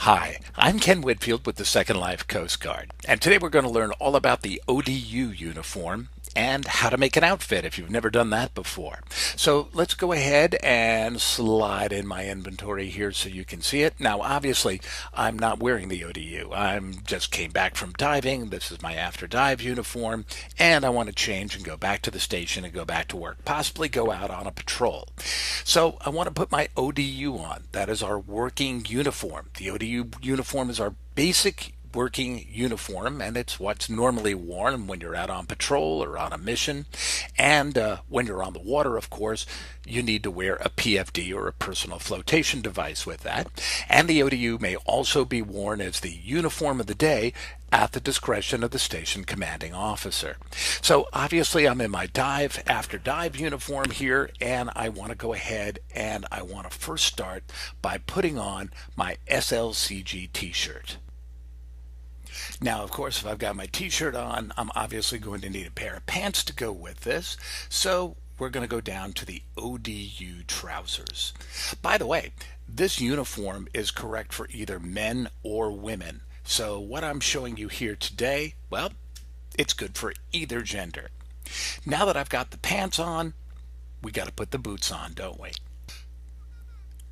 Hi, I'm Ken Whitfield with the Second Life Coast Guard, and today we're going to learn all about the ODU uniform and how to make an outfit if you've never done that before. So let's go ahead and slide in my inventory here so you can see it. Now, obviously, I'm not wearing the ODU. I'm just came back from diving. This is my after dive uniform, and I want to change and go back to the station and go back to work, possibly go out on a patrol. So I want to put my ODU on. That is our working uniform. The ODU uniform is our basic working uniform, and it's what's normally worn when you're out on patrol or on a mission. And when you're on the water, of course, you need to wear a PFD or a personal flotation device with that. And the ODU may also be worn as the uniform of the day at the discretion of the station commanding officer. So obviously I'm in my dive after dive uniform here, and I want to go ahead and I want to first start by putting on my SLCG t-shirt. Now, of course, if I've got my t-shirt on, I'm obviously going to need a pair of pants to go with this. So we're going to go down to the ODU trousers. By the way, this uniform is correct for either men or women. So what I'm showing you here today, well, it's good for either gender. Now that I've got the pants on, we got to put the boots on, don't we?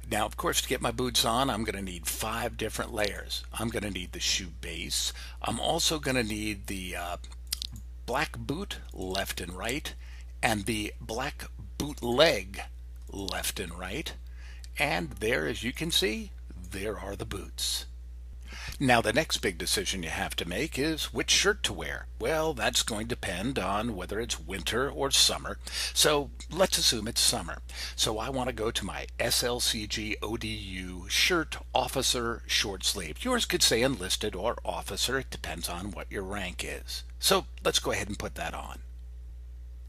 Now, of course, to get my boots on, I'm going to need 5 different layers. I'm going to need the shoe base. I'm also going to need the black boot left and right, and the black boot leg left and right. And there, as you can see, there are the boots. Now, the next big decision you have to make is which shirt to wear. Well, that's going to depend on whether it's winter or summer. So let's assume it's summer. So I want to go to my SLCG ODU shirt, officer, short sleeve. Yours could say enlisted or officer. It depends on what your rank is. So let's go ahead and put that on.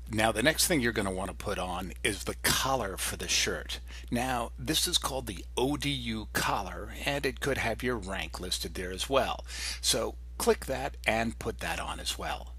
Now, the next thing you're going to want to put on is the collar for the shirt. Now, this is called the ODU collar, and it could have your rank listed there as well. So click that and put that on as well.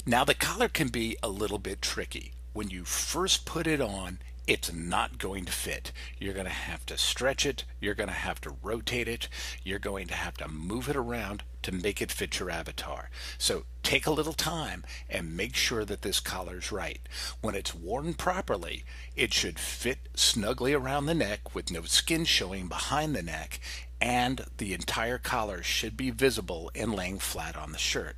Now, the collar can be a little bit tricky. When you first put it on, it's not going to fit. You're going to have to stretch it, you're going to have to rotate it, you're going to have to move it around to make it fit your avatar. So take a little time and make sure that this collar's right. When it's worn properly, it should fit snugly around the neck with no skin showing behind the neck, and the entire collar should be visible and laying flat on the shirt.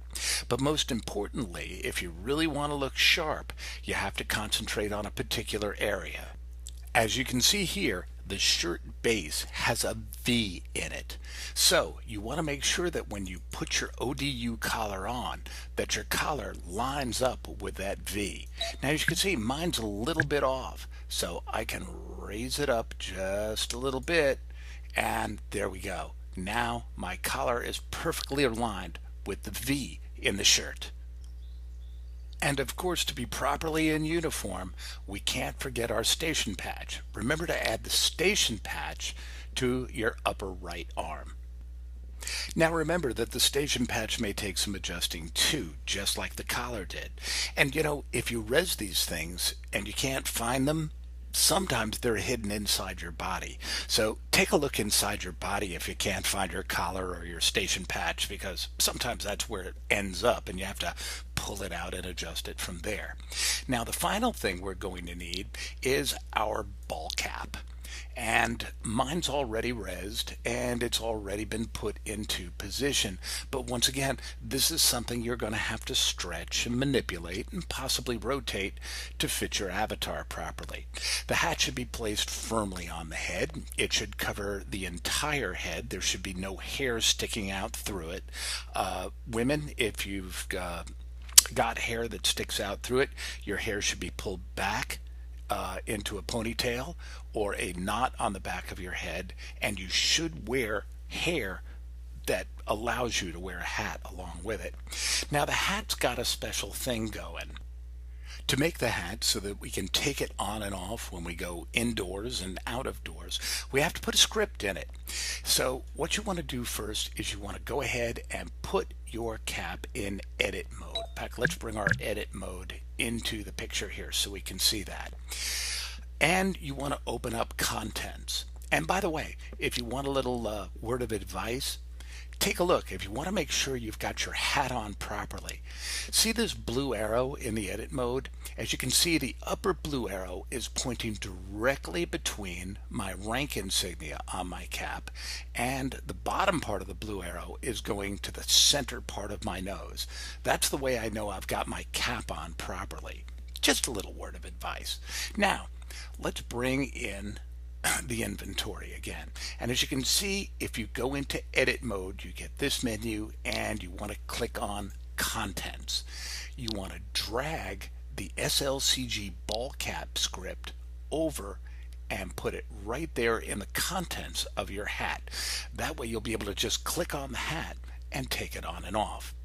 But most importantly, if you really want to look sharp, you have to concentrate on a particular area. As you can see here, the shirt base has a V in it. So you want to make sure that when you put your ODU collar on, that your collar lines up with that V. Now, as you can see, mine's a little bit off, so I can raise it up just a little bit, and there we go. Now my collar is perfectly aligned with the V in the shirt. And of course, to be properly in uniform, we can't forget our station patch. Remember to add the station patch to your upper right arm. Now remember that the station patch may take some adjusting too, just like the collar did. And if you res these things and you can't find them, sometimes they're hidden inside your body. So take a look inside your body if you can't find your collar or your station patch, because sometimes that's where it ends up and you have to pull it out and adjust it from there. Now, the final thing we're going to need is our ball cap. And mine's already resed and it's already been put into position. But once again, this is something you're going to have to stretch and manipulate and possibly rotate to fit your avatar properly. The hat should be placed firmly on the head. It should cover the entire head. There should be no hair sticking out through it. Women, if you've got hair that sticks out through it, your hair should be pulled back into a ponytail or a knot on the back of your head, and you should wear hair that allows you to wear a hat along with it. Now, the hat's got a special thing going. To make the hat so that we can take it on and off when we go indoors and out of doors, we have to put a script in it. So what you want to do first is you want to go ahead and put your cap in edit mode. In fact, let's bring our edit mode into the picture here so we can see that. And you want to open up contents. And by the way, if you want a little word of advice, take a look. If you want to make sure you've got your hat on properly, see this blue arrow in the edit mode? As you can see, the upper blue arrow is pointing directly between my rank insignia on my cap, and the bottom part of the blue arrow is going to the center part of my nose. That's the way I know I've got my cap on properly. Just a little word of advice. Now, let's bring in the inventory again. And as you can see, if you go into edit mode, you get this menu and you want to click on contents. You want to drag the SLCG ball cap script over and put it right there in the contents of your hat. That way you'll be able to just click on the hat and take it on and off.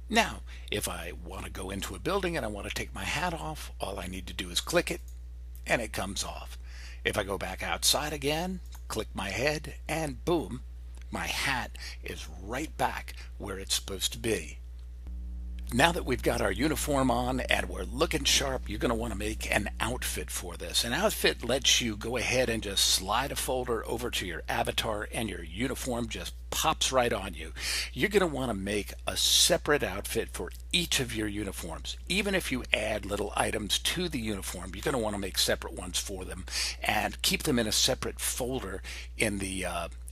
Now, if I want to go into a building and I want to take my hat off, all I need to do is click it and it comes off. If I go back outside again, click my head, and boom, my hat is right back where it's supposed to be. Now that we've got our uniform on and we're looking sharp, you're going to want to make an outfit for this. An outfit lets you go ahead and just slide a folder over to your avatar and your uniform just pops right on you. You're going to want to make a separate outfit for each of your uniforms. Even if you add little items to the uniform, you're going to want to make separate ones for them and keep them in a separate folder in the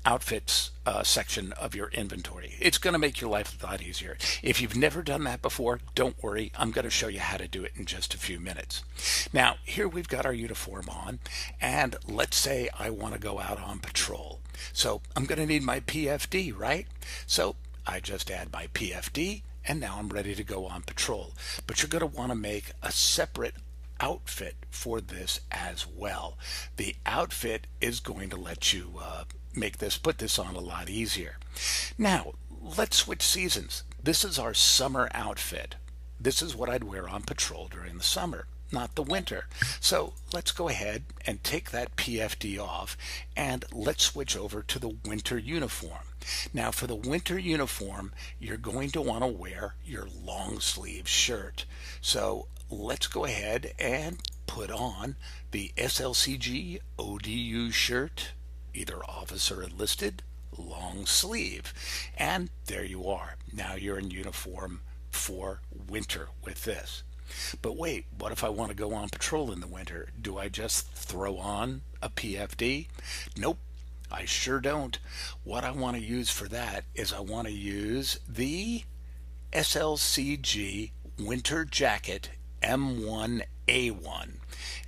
outfits section of your inventory. It's going to make your life a lot easier. If you've never done that before, don't worry. I'm going to show you how to do it in just a few minutes. Now, here we've got our uniform on, and let's say I want to go out on patrol. So I'm going to need my PFD, right? So I just add my PFD, and now I'm ready to go on patrol. But you're going to want to make a separate outfit for this as well. The outfit is going to let you put this on a lot easier. Now, let's switch seasons. This is our summer outfit. This is what I'd wear on patrol during the summer, not the winter. So let's go ahead and take that PFD off and let's switch over to the winter uniform. Now for the winter uniform, you're going to want to wear your long sleeve shirt. So let's go ahead and put on the SLCG ODU shirt, either officer enlisted, long sleeve, and there you are. Now you're in uniform for winter with this. But wait, what if I want to go on patrol in the winter? Do I just throw on a PFD? Nope, I sure don't. What I want to use for that is I want to use the SLCG winter jacket M1A1,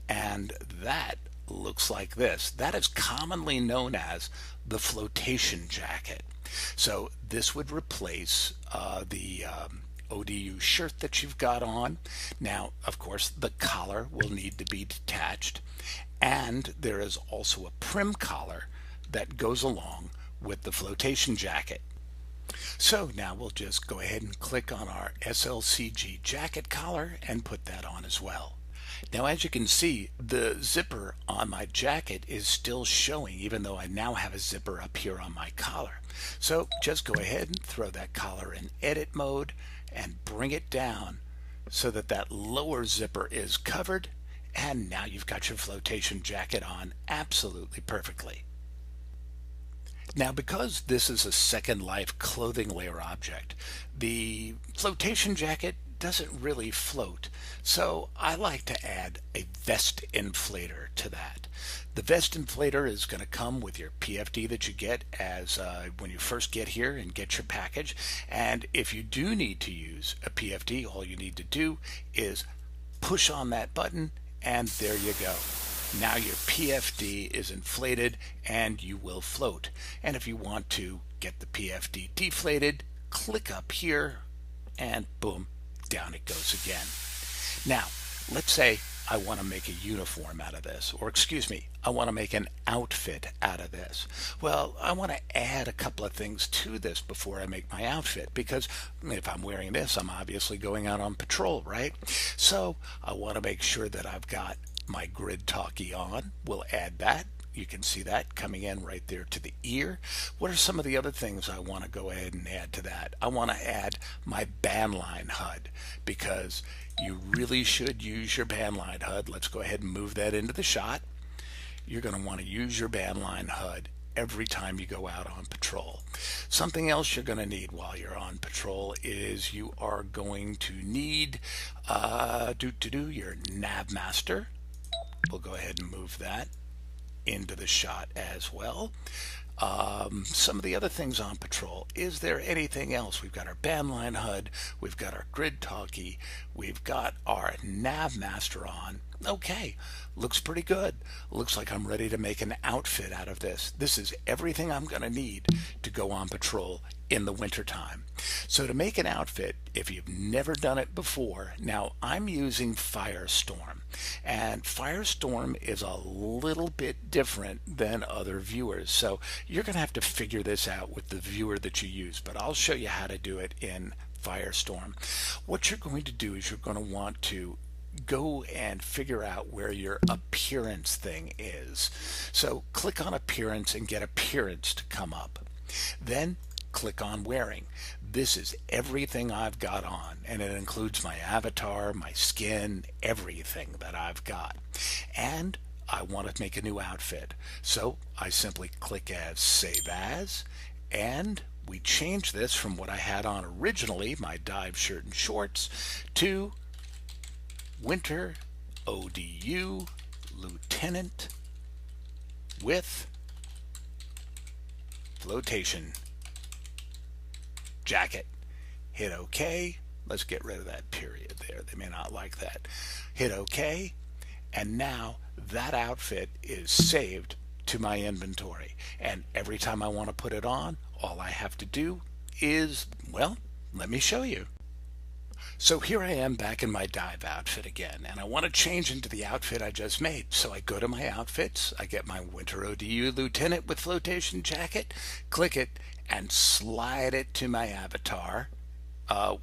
and that looks like this. That is commonly known as the flotation jacket. So this would replace the ODU shirt that you've got on. Now, of course, the collar will need to be detached, and there is also a prim collar that goes along with the flotation jacket. So now we'll just go ahead and click on our SLCG jacket collar and put that on as well. Now, as you can see, the zipper on my jacket is still showing, even though I now have a zipper up here on my collar. So just go ahead and throw that collar in edit mode and bring it down so that that lower zipper is covered, and now you've got your flotation jacket on absolutely perfectly. Now, because this is a Second Life clothing layer object, the flotation jacket doesn't really float, so I like to add a vest inflator to that. The vest inflator is going to come with your PFD that you get as when you first get here and get your package, and if you do need to use a PFD, all you need to do is push on that button and there you go. Now your PFD is inflated and you will float. And if you want to get the PFD deflated, click up here and boom, down it goes again. Now, let's say I want to make a uniform out of this, or excuse me, I want to make an outfit out of this. Well, I want to add a couple of things to this before I make my outfit, because if I'm wearing this, I'm obviously going out on patrol, right? So I want to make sure that I've got my grid talkie on. We'll add that. You can see that coming in right there to the ear. What are some of the other things I want to go ahead and add to that? I want to add my band line HUD, because you really should use your band line HUD. Let's go ahead and move that into the shot. you're going to want to use your bandline HUD every time you go out on patrol. Something else you're going to need while you're on patrol is you are going to need your nav master. We'll go ahead and move that into the shot as well. Some of the other things on patrol, is there anything else? We've got our bandline HUD, we've got our grid talkie, we've got our nav master on. Okay, looks pretty good. Looks like I'm ready to make an outfit out of this. This is everything I'm going to need to go on patrol in the wintertime. So to make an outfit, if you've never done it before, now I'm using Firestorm, and Firestorm is a little bit different than other viewers, so you're going to have to figure this out with the viewer that you use, but I'll show you how to do it in Firestorm. What you're going to do is you're going to want to go and figure out where your appearance thing is. So click on appearance and get appearance to come up. Then click on wearing. This is everything I've got on, and it includes my avatar, my skin, everything that I've got. And I want to make a new outfit. So I simply click as Save As, and we change this from what I had on originally, my dive shirt and shorts, to Winter ODU Lieutenant with flotation jacket. Hit OK. Let's get rid of that period there. They may not like that. Hit OK. And now that outfit is saved to my inventory. And every time I want to put it on, all I have to do is, well, let me show you. So here I am back in my dive outfit again, and I want to change into the outfit I just made. So I go to my outfits, I get my Winter ODU Lieutenant with flotation jacket, click it, and slide it to my avatar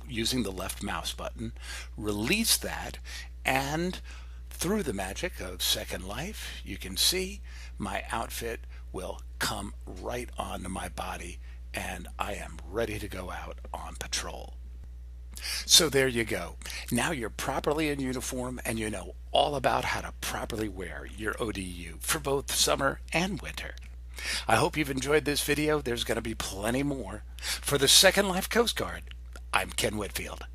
using the left mouse button, release that, and through the magic of Second Life, you can see my outfit will come right onto my body, and I am ready to go out on patrol. So there you go. Now you're properly in uniform and you know all about how to properly wear your ODU for both summer and winter. I hope you've enjoyed this video. There's going to be plenty more. For the Second Life Coast Guard, I'm Ken Whitfield.